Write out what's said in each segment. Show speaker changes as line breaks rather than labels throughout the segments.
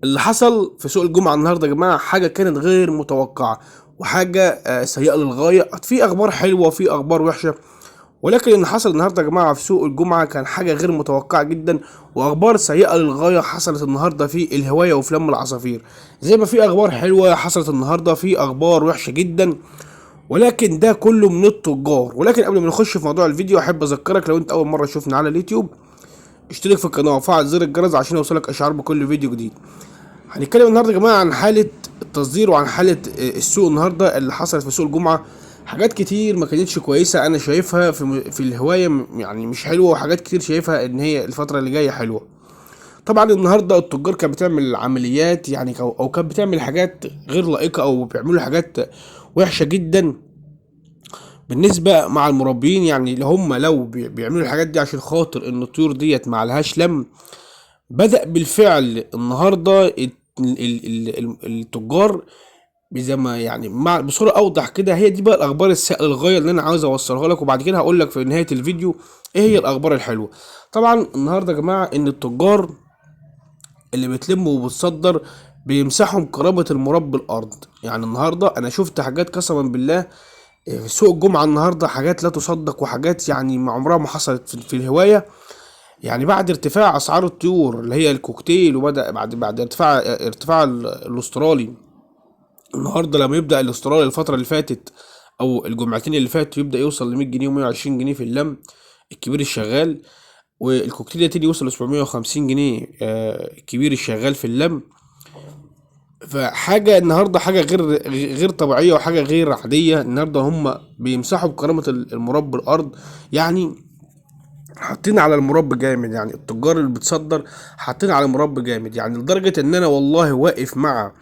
اللي حصل في سوق الجمعة النهارده يا جماعة حاجة كانت غير متوقعة، وحاجة سيئة للغاية. في أخبار حلوة وفي أخبار وحشة، ولكن اللي حصل النهارده يا جماعة في سوق الجمعة كان حاجة غير متوقعة جدا، وأخبار سيئة للغاية حصلت النهارده في الهواية وفي لم العصافير. زي ما في أخبار حلوة حصلت النهارده، في أخبار وحشة جدا، ولكن ده كله من التجار. ولكن قبل ما نخش في موضوع الفيديو، أحب أذكرك لو أنت أول مرة تشوفنا على اليوتيوب، اشترك في القناة وفعل زر الجرس عشان يوصلك إشعار بكل فيديو جديد. هنتكلم النهارده يا جماعه عن حاله التصدير وعن حاله السوق النهارده اللي حصلت في سوق الجمعه. حاجات كتير ما كانتش كويسه انا شايفها في الهوايه، يعني مش حلوه، وحاجات كتير شايفها ان هي الفتره اللي جايه حلوه. طبعا النهارده التجار كانت بتعمل عمليات، يعني او كانت بتعمل حاجات غير لائقه، او بيعملوا حاجات وحشه جدا بالنسبه مع المربيين. يعني اللي هم لو بيعملوا الحاجات دي عشان خاطر ان الطيور ديت ما عليهاش لم، بدأ بالفعل النهارده التجار زي ما يعني مع بصورة أوضح كده. هي دي بقى الأخبار السائلة للغاية اللي أنا عاوز أوصلها لك، وبعد كده هقول لك في نهاية الفيديو إيه هي الأخبار الحلوة. طبعا النهارده يا جماعة إن التجار اللي بتلم وبتصدر بيمسحوا قرابة المربى الأرض. يعني النهارده أنا شفت حاجات قسما بالله في سوق الجمعة النهارده، حاجات لا تصدق، وحاجات يعني ما عمرها ما حصلت في الهواية. يعني بعد ارتفاع اسعار الطيور اللي هي الكوكتيل، وبدا بعد ارتفاع الاسترالي. النهارده لما يبدا الاسترالي الفتره اللي فاتت او الجمعتين اللي فاتوا يبدا يوصل ل 100 جنيه و120 جنيه في اللم الكبير الشغال، والكوكتيل يبتدي يوصل ل 750 جنيه الكبير الشغال في اللم. فحاجه النهارده حاجه غير طبيعيه، وحاجه غير عاديه. النهارده هم بيمسحوا بكرامه المربى الارض، يعني حاطين على المربى جامد. يعني التجار اللي بتصدر حاطين على المربى جامد، يعني لدرجة ان انا والله واقف مع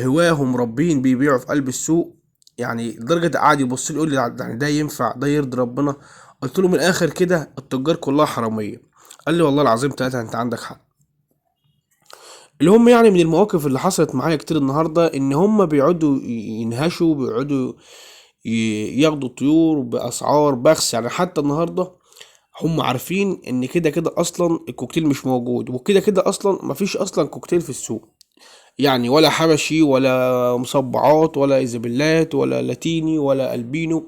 هواه مربين بيبيعوا في قلب السوق. يعني لدرجة قاعد يبص لي يقول لي يعني ده ينفع؟ ده يرضي ربنا؟ قلت له من الاخر كده التجار كلها حرامية. قال لي والله العظيم تلاتة انت عندك حق. اللي هم يعني من المواقف اللي حصلت معايا كتير النهاردة ان هم بيقعدوا ينهشوا، بيقعدوا ياخدوا الطيور باسعار بخس. يعني حتى النهارده هم عارفين ان كده كده اصلا الكوكتيل مش موجود، وكده كده اصلا مفيش اصلا كوكتيل في السوق. يعني ولا حبشي ولا مصبعات ولا ايزابيلات ولا لاتيني ولا البينو.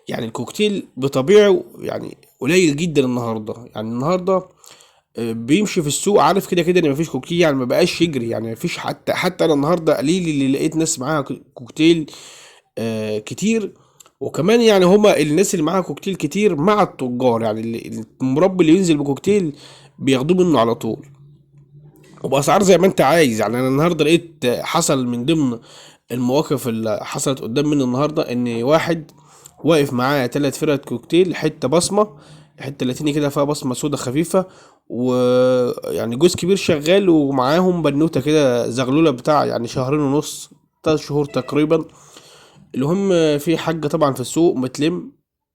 يعني الكوكتيل بطبيعه يعني قليل جدا النهارده. يعني النهارده بيمشي في السوق عارف كده كده ان مفيش كوكتيل، يعني ما بقاش يجري. يعني مفيش، حتى انا النهارده قليل اللي لقيت ناس معاها كوكتيل كتير. وكمان يعني هما الناس اللي معاها كوكتيل كتير مع التجار، يعني المربي اللي ينزل بكوكتيل بياخدوه منه على طول وبأسعار زي ما انت عايز. يعني انا النهارده لقيت حصل من ضمن المواقف اللي حصلت قدام مني النهارده ان واحد واقف معاه 3 فرق كوكتيل، حته بصمه، حته لاتيني كده فيها بصمه سودا خفيفه، ويعني جوز كبير شغال، ومعاهم بنوته كده زغلوله بتاع يعني شهرين ونص، 3 شهور تقريبا. المهم في حاجة طبعا في السوق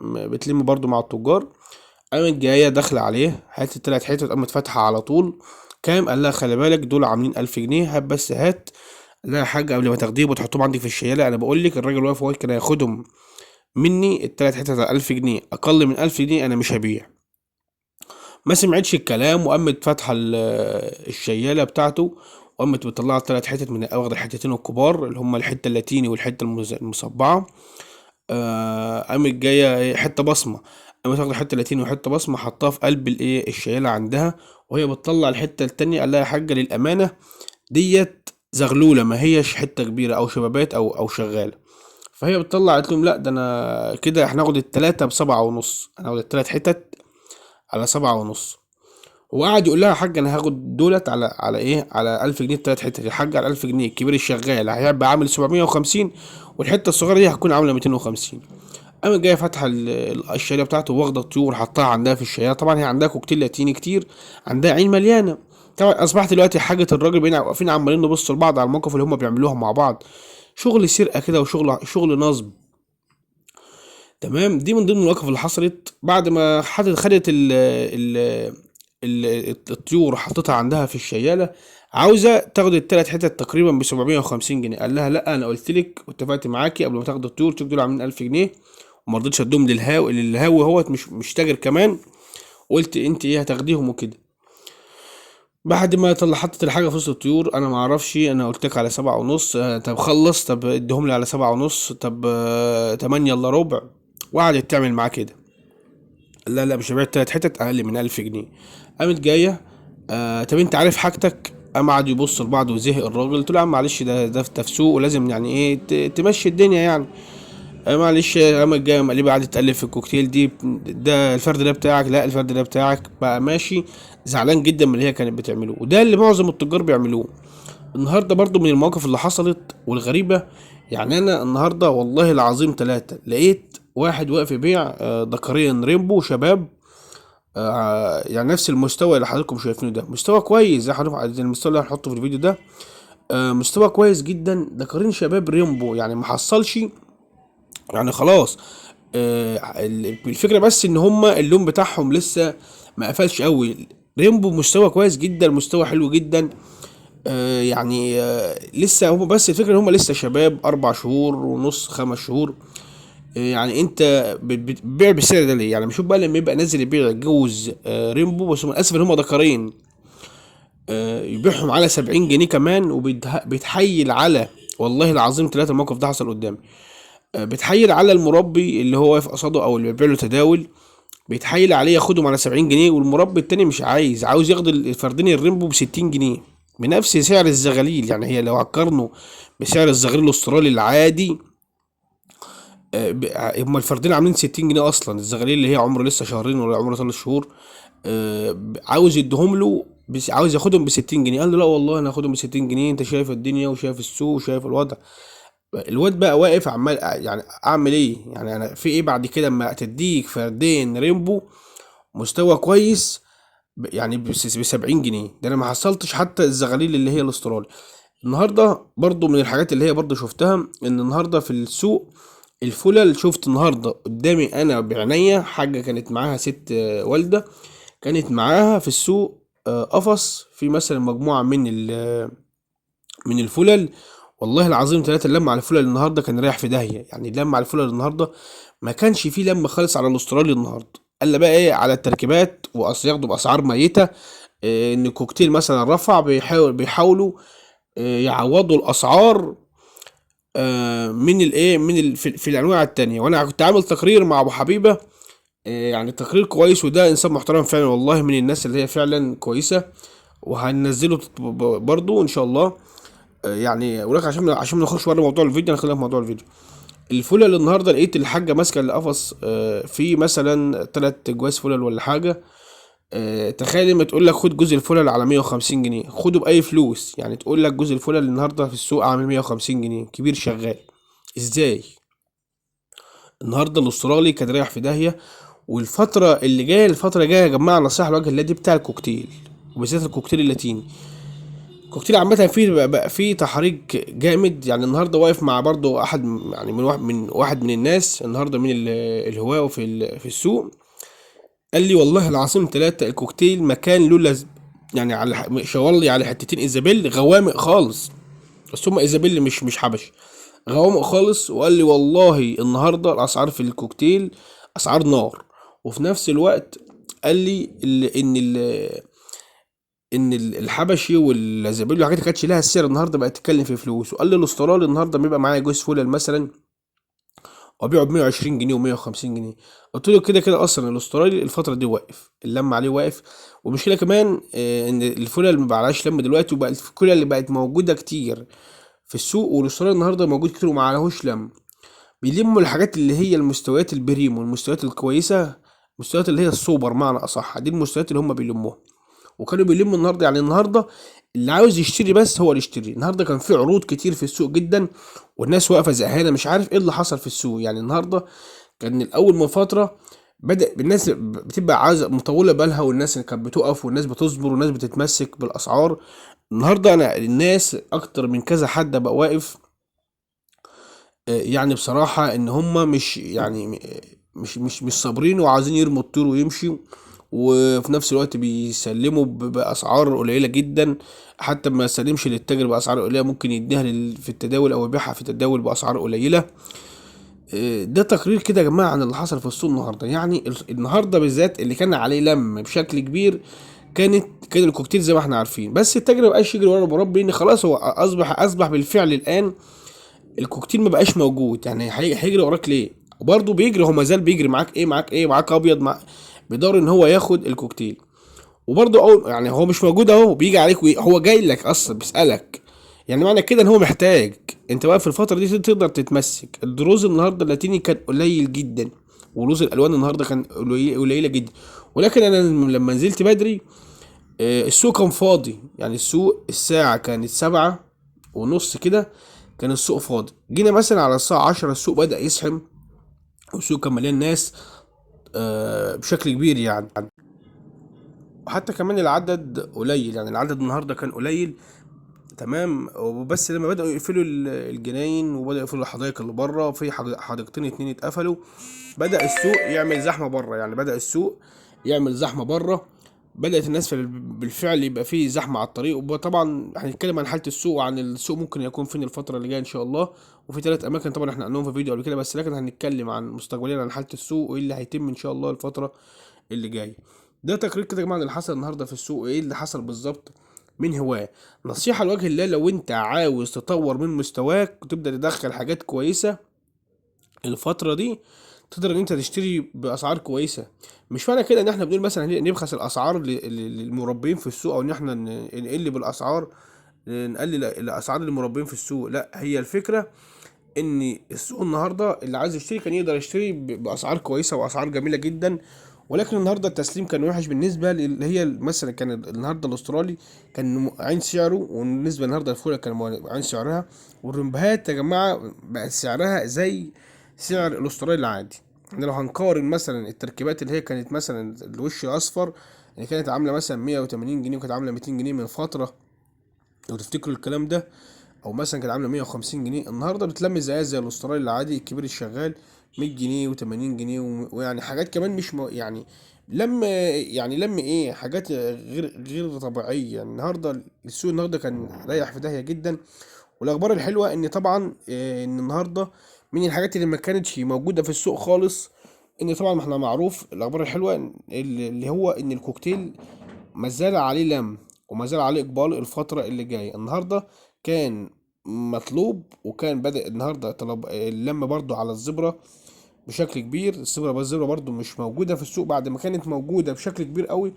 بتلم برضو مع التجار، قامت جاية داخلة عليه حتة 3 حتت، قامت فاتحة على طول. كام؟ قال لها خلي بالك دول عاملين 1000 جنيه، هات بس هات. قال لها يا حاجة قبل ما تاخديهم وتحطهم عندك في الشيالة، أنا بقول لك الراجل واقف هو كان هياخدهم مني ال3 حتت على 1000 جنيه، أقل من 1000 جنيه أنا مش هبيع. ما سمعتش الكلام، وقامت فاتحة الشيالة بتاعته، وقامت مطلعة ال3 حتت من واخدة الحتتين الكبار اللي هما الحتة اللاتيني والحتة المصبعة. قامت جايه حته بصمه، قامت واخده حته لاتيني وحته بصمه حطها في قلب الشياله عندها، وهي بتطلع الحته التانية قال لها يا حاجه للامانه ديت زغلوله، ما هيش حته كبيره او شبابات او شغاله. فهي بتطلع قالت لهم لا ده انا كده احنا هناخد التلاته ب7.5، هناخد ال3 حتت على 7.5. وقعد يقول لها يا حاج انا هاخد دولت على ايه، على 1000 جنيه ال3 حتت. يا حاج على 1000 جنيه الكبير الشغال هيبقى عامل 750، والحته الصغيره دي هتكون عامله 250. قامت جايه فاتحه الشهيه بتاعته، واخده الطيور حطها عندها في الشهيه. طبعا هي عندها كوكتيل لاتيني كتير، عندها عين مليانه. طبعا اصبحت دلوقتي حاجه الراجل بقينا واقفين عمالين نبص لبعض على الموقف اللي هم بيعملوها مع بعض، شغل سرقه كده وشغل نصب. تمام، دي من ضمن المواقف اللي حصلت بعد ما خدت الطيور حطيتها عندها في الشياله، عاوزه تاخد ال3 حتت تقريبا ب 750 جنيه. قال لها لا انا قلت لك واتفقت معاكي قبل ما تاخد الطيور دول عاملين 1000 جنيه، وما رضيتش ادوهم للهاوي هوت مش تاجر كمان، قلت انت ايه هتاخديهم وكده. بعد ما طلع حطت الحاجة في وسط الطيور، انا ما اعرفش، انا قلت لك على 7:30، طب خلص، طب اديهم لي على 7:30، طب 8:15. وقعدت تعمل معاه كده. لا لا، مش هبيع 3 حتت اقل من 1000 جنيه. قامت جاية، طب انت عارف حاجتك؟ قام قعد يبص لبعض وزهق الراجل. قلت له يا عم معلش، ده في سوق ولازم يعني ايه تمشي الدنيا يعني. معلش. قامت جايه مقلبه قعدت تقلب في الكوكتيل دي. ده الفرد ده بتاعك؟ لا الفرد ده بتاعك بقى. ماشي. زعلان جدا من اللي هي كانت بتعمله، وده اللي معظم التجار بيعملوه. النهارده برضو من المواقف اللي حصلت والغريبه، يعني انا النهارده والله العظيم 3 لقيت واحد واقف يبيع دكارين ريمبو شباب. يعني نفس المستوى اللي حضراتكم شايفينه ده، مستوى كويس زي حضرتك، زي المستوى اللي هنحطه في الفيديو ده. مستوى كويس جدا، دكارين شباب ريمبو، يعني ما حصلش يعني خلاص. الفكره بس ان هما اللون بتاعهم لسه ما قفلش قوي. ريمبو مستوى كويس جدا، مستوى حلو جدا. يعني لسه هما، بس الفكره ان هما لسه شباب، 4 شهور ونص، 5 شهور. يعني انت بتبيع بالسعر ده ليه؟ يعني بشوف بقى لما يبقى نازل يبيع جوز ريمبو، بس من اسف ان هما ذكرين، يبيعهم على 70 جنيه كمان، وبيتحايل على، والله العظيم 3 الموقف ده حصل قدامي. بيتحايل على المربي اللي هو واقف قصاده او اللي بيبيع له تداول، بيتحايل عليه ياخدهم على 70 جنيه، والمربي التاني مش عاوز ياخد الفردين الريمبو ب 60 جنيه، بنفس سعر الزغاليل. يعني هي لو هتقارنه بسعر الزغاليل الاسترالي العادي، هما الفردين عاملين 60 جنيه اصلا. الزغاليل اللي هي عمره لسه شهرين ولا عمره 3 شهور، عاوز يديهم له، بس عاوز ياخدهم ب 60 جنيه. قال له لا والله انا هاخدهم ب 60 جنيه، انت شايف الدنيا وشايف السوق وشايف الوضع. الواد بقى واقف عمال، يعني اعمل ايه؟ يعني انا في ايه بعد كده اما تديك فردين ريمبو مستوى كويس يعني ب 70 جنيه؟ ده انا ما حصلتش حتى الزغاليل اللي هي الاسترالي. النهارده برضو من الحاجات اللي هي برضو شفتها، ان النهارده في السوق الفلل، شفت النهارده قدامي انا بعينيا حاجه كانت معاها ست والده، كانت معاها في السوق قفص في مثلا مجموعه من الفلل. والله العظيم 3 اللم على الفلل النهارده كان رايح في داهيه. يعني اللم على الفلل النهارده ما كانش فيه لم خالص على الاسترالي النهارده. الا بقى ايه؟ على التركيبات، ياخدوا باسعار ميته. ان الكوكتيل مثلا رفع، بيحاولوا يعوضوا الاسعار من الايه، في الانواع التانية. وانا كنت عامل تقرير مع ابو حبيبه، يعني تقرير كويس، وده انسان محترم فعلا والله، من الناس اللي هي فعلا كويسه. وهننزله برضو ان شاء الله. يعني ولك عشان ما نخش بره موضوع الفيديو، انا خلينا في موضوع الفيديو. الفلل اللي النهارده لقيت الحاجه ماسكه القفص في مثلا 3 جواز فلل ولا حاجه. تخيل لما تقول لك خد جزء الفلل على 150 جنيه، خده باي فلوس. يعني تقول لك جزء الفلل النهارده في السوق عامل 150 جنيه، كبير شغال. ازاي؟ النهارده الاسترالي كان رايح في داهيه. والفتره اللي جايه، الفتره الجايه يا جماعه، نصيحه لوجه الله، دي بتاع الكوكتيل، وبالذات الكوكتيل اللاتيني. الكوكتيل عامة فيه بقى فيه تحريك جامد. يعني النهارده واقف مع برضو احد، يعني من واحد من الناس النهارده من الهواة في السوق. قال لي والله العظيم 3 الكوكتيل مكان له لازم، يعني على شاور لي على حتتين ايزابيل غوامق خالص، بس هما ايزابيل مش حبش، غوامق خالص. وقال لي والله النهارده الاسعار في الكوكتيل اسعار نار. وفي نفس الوقت قال لي الحبشي والزبيب والحاجات اللي كانتش لها السعر النهارده بقت تتكلم في فلوس. وقال لي الاسترالي النهارده بيبقى معايا جوز فلل مثلا وبيعه ب 120 جنيه و150 جنيه. قلت له كده كده اصلا الاسترالي الفتره دي واقف، اللم عليه واقف. ومشكله كمان ان الفلل ما بقالهاش لم دلوقتي، وبقى الفلل اللي بقت موجوده كتير في السوق، والاسترالي النهارده موجود كتير وما عليهوش لم. بيلموا الحاجات اللي هي المستويات البريم والمستويات الكويسه، المستويات اللي هي السوبر معنى اصح، دي المستويات اللي هم بيلموها. وكانوا بيلموا النهارده، يعني النهارده اللي عاوز يشتري بس هو اللي يشتري. النهارده كان في عروض كتير في السوق جدا، والناس واقفه زهقانه مش عارف ايه اللي حصل في السوق. يعني النهارده كان الاول من فتره بدأ بالناس بتبقى عايزه مطوله بالها، والناس اللي كانت بتقف، والناس بتصبر، والناس بتتمسك بالاسعار. النهارده انا الناس اكتر من كذا حد بقى واقف. يعني بصراحة ان هما مش يعني مش صابرين وعايزين يرموا الطير ويمشوا. وفي نفس الوقت بيسلموا بأسعار قليلة جدا. حتى ما يسلمش للتاجر بأسعار قليلة، ممكن يديها في التداول او يبيعها في التداول بأسعار قليلة. ده تقرير كده يا جماعة عن اللي حصل في السوق النهاردة. يعني النهاردة بالذات اللي كان عليه لم بشكل كبير كان الكوكتيل زي ما احنا عارفين. بس التاجر ما بقاش يجري ورا المربي، لان خلاص هو اصبح بالفعل الان الكوكتيل ما بقاش موجود. يعني هيجري وراك ليه؟ وبرضه بيجري، هو ما زال بيجري معاك ايه، معاك ابيض، بيدور ان هو ياخد الكوكتيل. وبرضه يعني هو مش موجود اهو، بيجي عليك هو جاي لك اصلا بيسالك. يعني معنى كده ان هو محتاج. انت بقى في الفتره دي تقدر تتمسك. الدروز النهارده اللاتيني كان قليل جدا، ورز الالوان النهارده كان قليله جدا. ولكن انا لما نزلت بدري السوق كان فاضي. يعني السوق الساعه كانت 7:30 كده، كان السوق فاضي. جينا مثلا على الساعه 10 السوق بدأ يزحم، والسوق كان مليان ناس بشكل كبير يعني. وحتى كمان العدد قليل، يعني العدد النهارده كان قليل. تمام. وبس لما بدأوا يقفلوا الجناين، وبدأوا يقفلوا الحدائق اللي بره، في حديقتين اتنين اتقفلوا، بدأ السوق يعمل زحمة بره. يعني بدأ السوق يعمل زحمة بره، بدأت الناس بالفعل يبقى فيه زحمة على الطريق. وطبعا هنتكلم عن حالة السوق، وعن السوق ممكن يكون فين الفترة اللي جاية إن شاء الله. وفي 3 أماكن طبعا احنا قلناهم في فيديو قبل كده، بس لكن هنتكلم عن مستقبليا عن حالة السوق وإيه اللي هيتم إن شاء الله الفترة اللي جاية. ده تقرير كده يا جماعة اللي حصل النهاردة في السوق، إيه اللي حصل بالظبط من هواه. نصيحة لوجه الله، لو أنت عاوز تطور من مستواك وتبدأ تدخل حاجات كويسة الفترة دي، تقدر ان انت تشتري باسعار كويسة. مش معنى كده ان احنا بنقول مثلا نبخس الاسعار للمربين في السوق، او ان احنا نقل بالاسعار، نقلل الاسعار للمربين في السوق. لا، هي الفكرة ان السوق النهارده اللي عايز يشتري كان يقدر يشتري باسعار كويسة واسعار جميلة جدا. ولكن النهارده التسليم كان وحش بالنسبه اللي هي مثلا كان النهارده الاسترالي كان عين سعره، وبالنسبه النهارده الفوله كان عين سعرها. والرمبهات يا جماعه بقت سعرها زي سعر الاسترالي العادي. احنا لو هنقارن مثلا التركيبات اللي هي كانت مثلا الوش الاصفر اللي كانت عامله مثلا 180 جنيه، وكانت عامله 200 جنيه من فتره، لو تفتكروا الكلام ده، او مثلا كانت عامله 150 جنيه، النهارده بتلم زي الاسترالي العادي الكبير الشغال 100 جنيه و80 جنيه، ويعني حاجات كمان مش يعني لم ايه حاجات غير طبيعيه. يعني النهارده السوق النهارده كان رايح في داهيه جدا. والاخبار الحلوه ان طبعا ان النهارده من الحاجات اللي ما كانتش موجوده في السوق خالص، ان طبعا ما احنا معروف الاخبار الحلوه اللي هو ان الكوكتيل ما زال عليه لم، وما زال عليه اقبال الفتره اللي جايه. النهارده كان مطلوب، وكان بدأ النهارده طلب اللم برضو على الزبرة بشكل كبير. الزبرة برضو مش موجودة في السوق بعد ما كانت موجودة بشكل كبير قوي.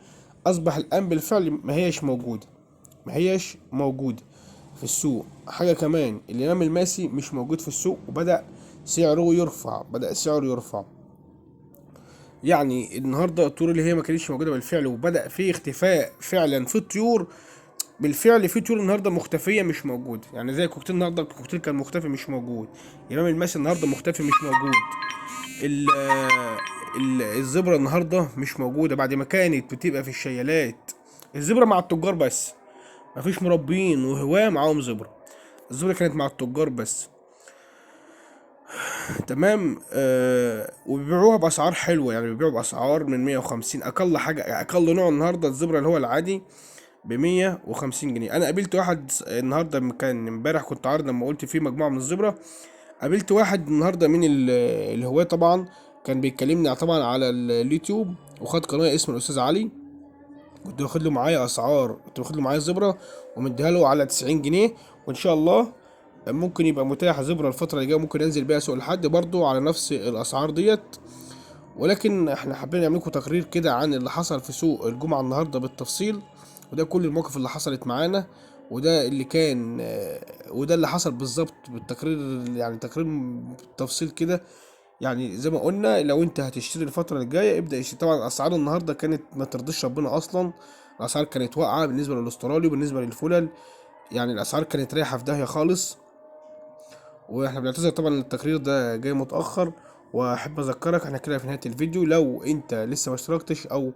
أصبح الآن بالفعل ما هيش موجودة في السوق. حاجة كمان، الإمام الماسي مش موجود في السوق، وبدأ سعره يرفع. يعني النهارده الطيور اللي هي ما كانتش موجودة بالفعل، وبدأ في اختفاء فعلا في الطيور. بالفعل في طيور النهارده مختفيه مش موجوده. يعني زي الكوكتيل النهارده، الكوكتيل كان مختفي مش موجود. امام الماسي النهارده مختفي مش موجود. الزبرة النهارده مش موجوده بعد ما كانت بتبقى في الشيالات. الزبرة مع التجار بس، مفيش مربين وهواة معاهم زبرة. الزبرة كانت مع التجار بس. تمام. وبيبيعوها باسعار حلوه. يعني بيبيعوا باسعار من 150 اقل حاجه. اقل نوع النهارده الزبرة اللي هو العادي ب150 جنيه. انا قابلت واحد النهارده، كان امبارح كنت عارض لما قلت فيه مجموعه من الزبره. قابلت واحد النهارده من الهواة طبعا، كان بيكلمني طبعا على اليوتيوب، وخد قناه اسمه الاستاذ علي. كنت باخد له معايا الزبره، ومديها له على 90 جنيه. وان شاء الله ممكن يبقى متاح زبره الفتره اللي جايه، ممكن انزل بيها سوق الحد برضو على نفس الاسعار ديت. ولكن احنا حابين نعمل لكم تقرير كده عن اللي حصل في سوق الجمعة النهاردة بالتفصيل. وده كل المواقف اللي حصلت معانا، وده اللي كان وده اللي حصل بالظبط بالتقرير. يعني تقرير بالتفصيل كده. يعني زي ما قلنا، لو انت هتشتري الفترة الجاية ابدأ اشتري. طبعا الاسعار النهاردة كانت ما ترضيش ربنا اصلا. الاسعار كانت واقعة بالنسبة للاسترالي وبالنسبة للفلل. يعني الاسعار كانت رايحة في داهية خالص. واحنا بنعتذر طبعا ان التقرير ده جاي متأخر. واحب اذكرك احنا كده في نهاية الفيديو، لو انت لسه ما اشتركتش او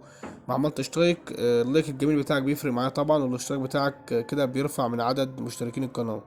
ما عملتش اشتراك، اللايك الجميل بتاعك بيفرق معايا طبعا، والاشتراك بتاعك كده بيرفع من عدد مشتركين القناة.